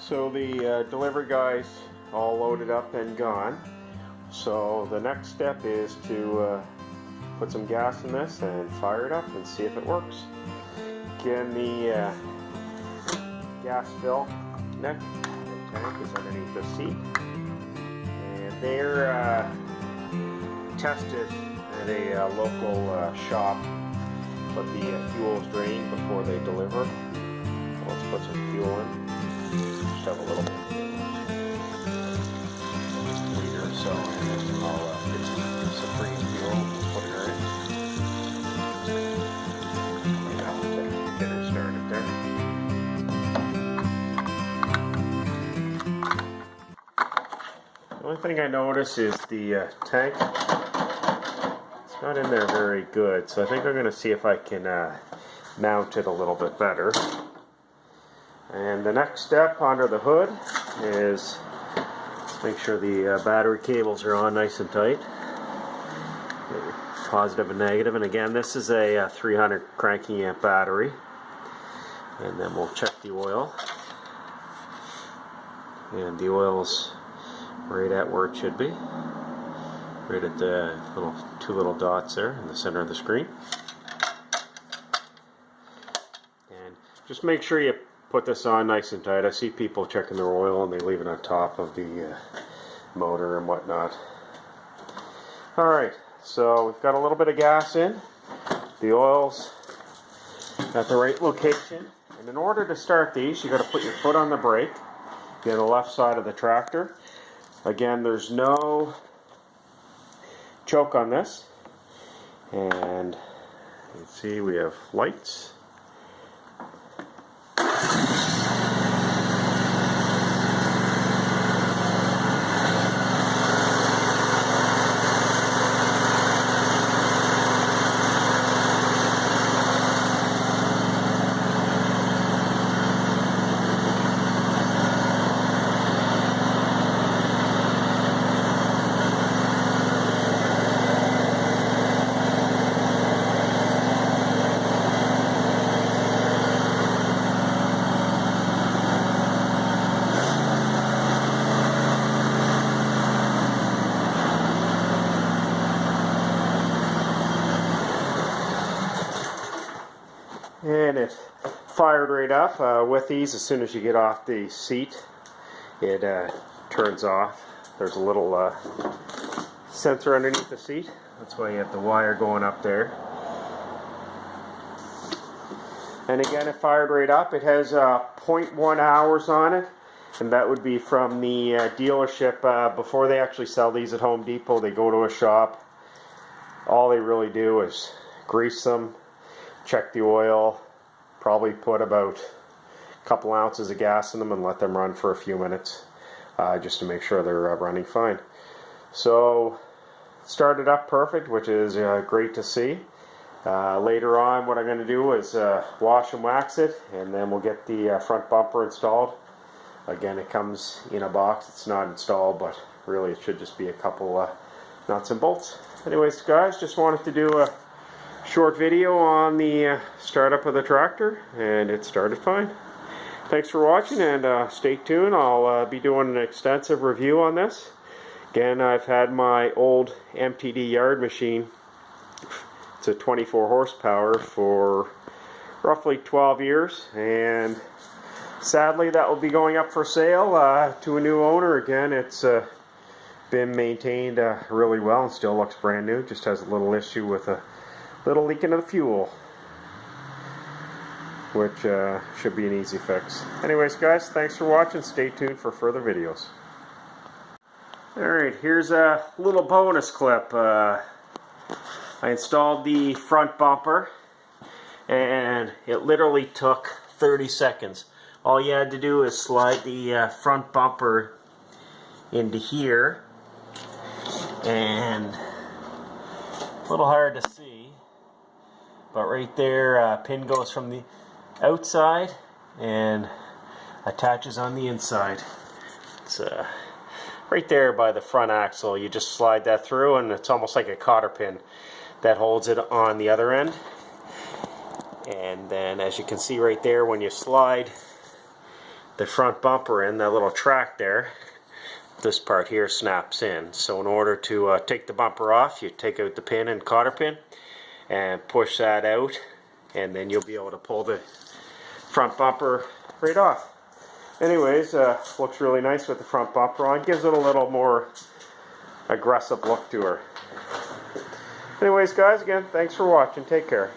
So the delivery guy's all loaded up and gone. So the next step is to put some gas in this and fire it up and see if it works. Again, the gas fill neck and tank is underneath the seat, and they're tested at a local shop, but the fuel is drained before they deliver. Let's put some fuel in. Just have a little bit, liter or so, and then I'll get some Supreme fuel, put it in. And I'll get her started there. The only thing I notice is the tank. It's not in there very good, so I think I'm going to see if I can mount it a little bit better. And the next step under the hood is make sure the battery cables are on nice and tight, positive and negative. And again, this is a 300 cranking amp battery. And then we'll check the oil, and the oil's right at where it should be, right at the two little dots there in the center of the screen. And just make sure you put this on nice and tight. I see people checking their oil and they leave it on top of the motor and whatnot. Alright, so we've got a little bit of gas in. The oil's at the right location. And in order to start these, you've got to put your foot on the brake. You're on the left side of the tractor. Again, there's no choke on this. And you can see we have lights. And it fired right up. With these, as soon as you get off the seat, it turns off. There's a little sensor underneath the seat. That's why you have the wire going up there. And again, it fired right up. It has 0.1 hours on it, and that would be from the dealership. Before they actually sell these at Home Depot, they go to a shop. All they really do is grease them, check the oil, probably put about a couple ounces of gas in them and let them run for a few minutes just to make sure they're running fine. So started up perfect, which is great to see. Later on, what I'm going to do is wash and wax it, and then we'll get the front bumper installed. Again, it comes in a box. It's not installed, but really it should just be a couple nuts and bolts. Anyways, guys, just wanted to do a short video on the startup of the tractor, and it started fine. Thanks for watching, and stay tuned. I'll be doing an extensive review on this. Again, I've had my old MTD yard machine. It's a 24 horsepower for roughly 12 years, and sadly that will be going up for sale to a new owner. Again, it's been maintained really well and still looks brand new. Just has a little issue with a little leak into the fuel, which should be an easy fix. Anyways, guys, thanks for watching. Stay tuned for further videos. Alright, here's a little bonus clip. I installed the front bumper, and it literally took 30 seconds. All you had to do is slide the front bumper into here, and a little hard to see, but right there, pin goes from the outside and attaches on the inside. It's right there by the front axle. You just slide that through, and it's almost like a cotter pin that holds it on the other end. And then, as you can see right there, when you slide the front bumper in, that little track there, this part here snaps in. So in order to take the bumper off, you take out the pin and cotter pin and push that out, and then you'll be able to pull the front bumper right off. Anyways, looks really nice with the front bumper on. Gives it a little more aggressive look to her. Anyways, guys, again, thanks for watching. Take care.